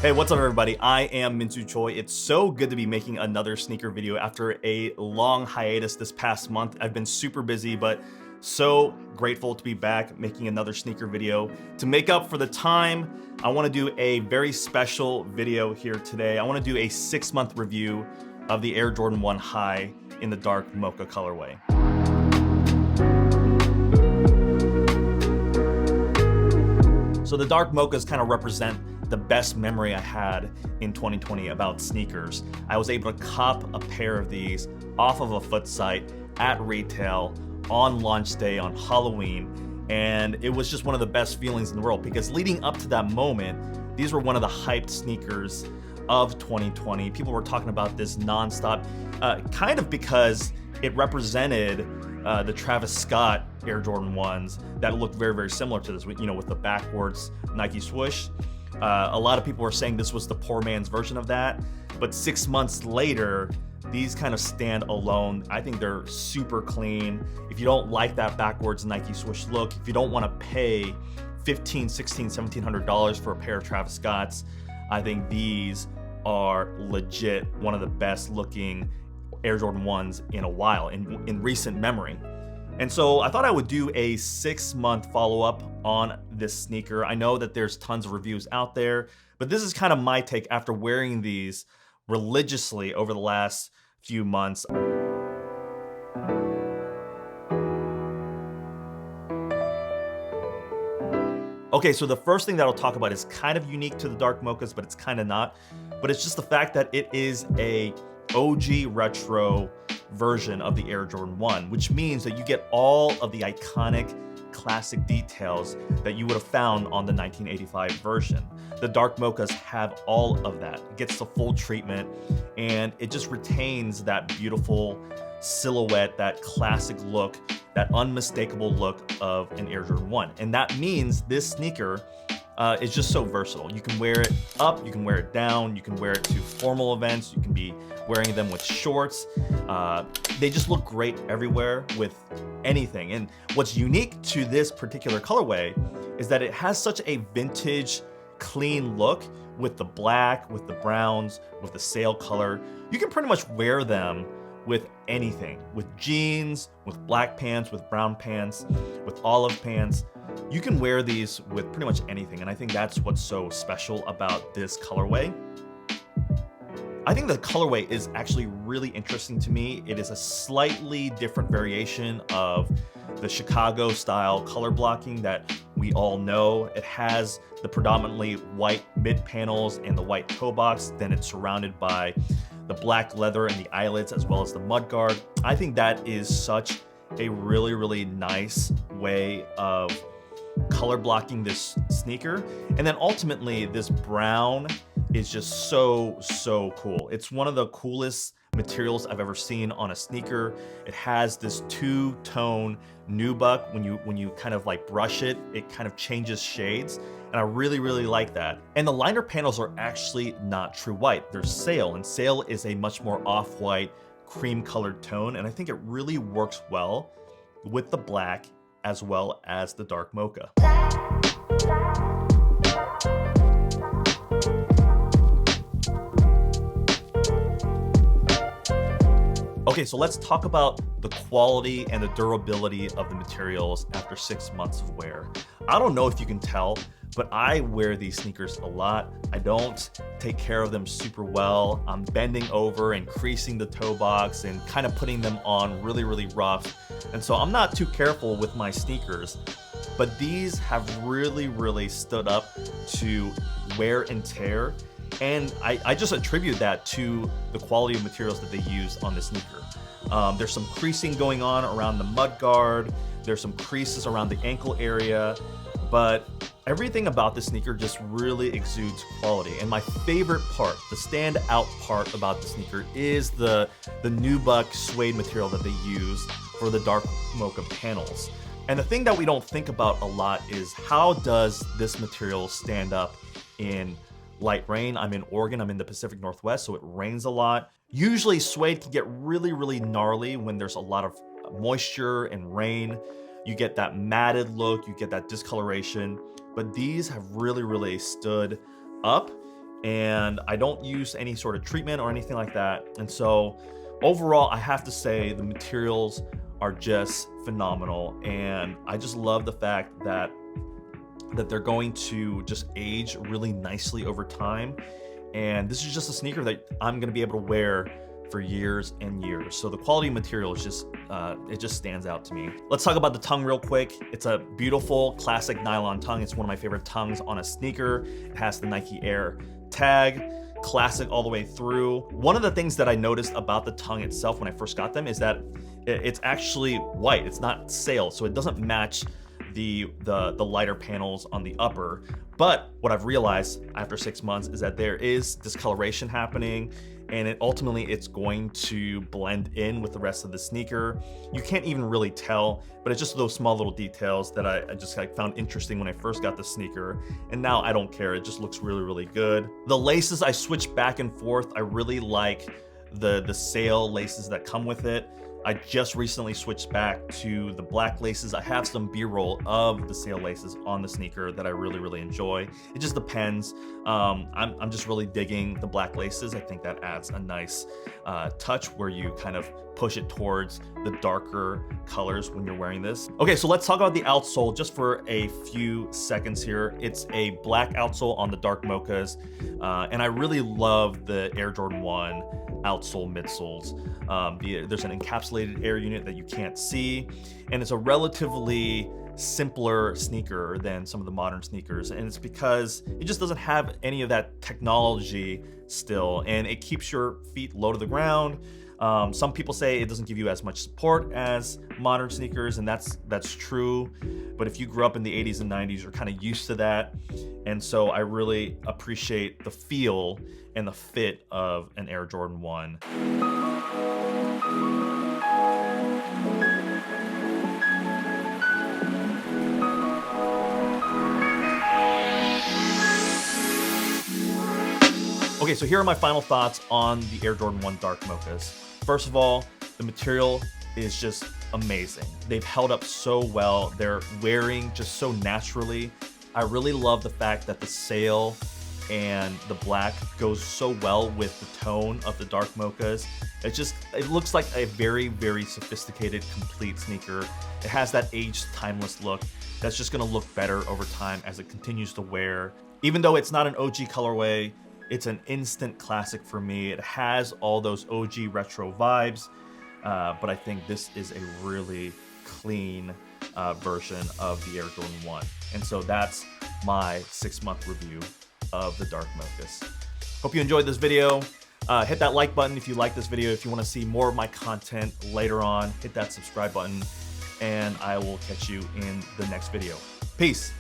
Hey, what's up everybody? I am Minsu Choi. It's so good to be making another sneaker video after a long hiatus this past month. I've been super busy, but so grateful to be back making another sneaker video. To make up for the time, I want to do a very special video here today. I want to do a 6-month review of the Air Jordan 1 High in the Dark Mocha colorway. So the Dark Mochas kind of represent the best memory I had in 2020 about sneakers. I was able to cop a pair of these off of a foot site at retail on launch day on Halloween, and it was just one of the best feelings in the world because leading up to that moment, these were one of the hyped sneakers of 2020. People were talking about this nonstop, kind of because it represented the Travis Scott Air Jordan 1s that looked very, very similar to this, you know, with the backwards Nike swoosh. A lot of people were saying this was the poor man's version of that, but 6 months later, these kind of stand alone. I think they're super clean. If you don't like that backwards Nike swoosh look, if you don't want to pay $1,500, $1,600, $1,700 for a pair of Travis Scotts, I think these are legit one of the best looking Air Jordan 1s in a while, in recent memory. And so I thought I would do a 6-month follow-up on this sneaker. I know that there's tons of reviews out there, but this is kind of my take after wearing these religiously over the last few months. Okay, so the first thing that I'll talk about is kind of unique to the Dark Mochas, but it's kind of not. But it's just the fact that it is a OG retro version of the Air Jordan 1, which means that you get all of the iconic classic details that you would have found on the 1985 version. The Dark Mochas have all of that. It gets the full treatment, and it just retains that beautiful silhouette, that classic look, that unmistakable look of an Air Jordan 1. And that means this sneaker is just so versatile. You can wear it up, you can wear it down, you can wear it to formal events, you can be wearing them with shorts. They just look great everywhere with anything. And what's unique to this particular colorway is that it has such a vintage, clean look with the black, with the browns, with the sail color. You can pretty much wear them with anything, with jeans, with black pants, with brown pants, with olive pants. You can wear these with pretty much anything, and I think that's what's so special about this colorway. I think the colorway is actually really interesting to me. It is a slightly different variation of the Chicago style color blocking that we all know. It has the predominantly white mid panels and the white toe box, then it's surrounded by the black leather and the eyelets as well as the mudguard. I think that is such a really, really nice way of color blocking this sneaker. And then ultimately this brown is just so cool. It's one of the coolest materials I've ever seen on a sneaker. It has this two-tone nubuck. When you kind of like brush it, it kind of changes shades. And I really, really like that. And the liner panels are actually not true white. They're sail, and sail is a much more off-white, cream-colored tone. And I think it really works well with the black as well as the Dark Mocha. Okay, so let's talk about the quality and the durability of the materials after 6 months of wear. I don't know if you can tell, but I wear these sneakers a lot. I don't take care of them super well. I'm bending over and creasing the toe box and kind of putting them on really, really rough. And so I'm not too careful with my sneakers, but these have really, really stood up to wear and tear. And I just attribute that to the quality of materials that they use on the sneaker. There's some creasing going on around the mudguard. There's some creases around the ankle area, but everything about the sneaker just really exudes quality. And my favorite part, the standout part about the sneaker is the nubuck suede material that they use for the Dark Mocha panels. And the thing that we don't think about a lot is how does this material stand up in light rain? I'm in Oregon, I'm in the Pacific Northwest, so it rains a lot. Usually suede can get really, really gnarly when there's a lot of moisture and rain. You get that matted look, you get that discoloration, but these have really, really stood up and I don't use any sort of treatment or anything like that. And so overall, I have to say the materials are just phenomenal, and I just love the fact that they're going to just age really nicely over time. And this is just a sneaker that I'm gonna be able to wear for years and years. So the quality of material is just, it just stands out to me. Let's talk about the tongue real quick. It's a beautiful classic nylon tongue. It's one of my favorite tongues on a sneaker. It has the Nike Air tag, classic all the way through. One of the things that I noticed about the tongue itself when I first got them is that it's actually white. It's not sail, so it doesn't match the lighter panels on the upper. But what I've realized after 6 months is that there is discoloration happening, and ultimately it's going to blend in with the rest of the sneaker. You can't even really tell, but it's just those small little details that I just found interesting when I first got the sneaker, and now I don't care. It just looks really, really good. The laces, I switch back and forth. I really like the sail laces that come with it. I just recently switched back to the black laces. I have some B-roll of the sail laces on the sneaker that I really, really enjoy. It just depends. I'm just really digging the black laces. I think that adds a nice touch where you kind of push it towards the darker colors when you're wearing this. Okay, so let's talk about the outsole just for a few seconds here. It's a black outsole on the Dark Mochas, and I really love the Air Jordan 1 outsole midsoles. There's an encapsulated air unit that you can't see, and it's a relatively simpler sneaker than some of the modern sneakers, and it's because it just doesn't have any of that technology still, and it keeps your feet low to the ground. Some people say it doesn't give you as much support as modern sneakers, and that's true. But if you grew up in the 80s and 90s, you're kind of used to that. And so I really appreciate the feel and the fit of an Air Jordan 1. Okay, so here are my final thoughts on the Air Jordan 1 Dark Mochas. First of all, the material is just amazing. They've held up so well. They're wearing just so naturally. I really love the fact that the sail and the black goes so well with the tone of the Dark Mochas. It looks like a very, very sophisticated, complete sneaker. It has that aged, timeless look that's just gonna look better over time as it continues to wear. Even though it's not an OG colorway, it's an instant classic for me. It has all those OG retro vibes, but I think this is a really clean version of the Air Jordan 1. And so that's my 6-month review of the Dark Mochas. Hope you enjoyed this video. Hit that like button if you like this video. If you want to see more of my content later on, hit that subscribe button, and I will catch you in the next video. Peace.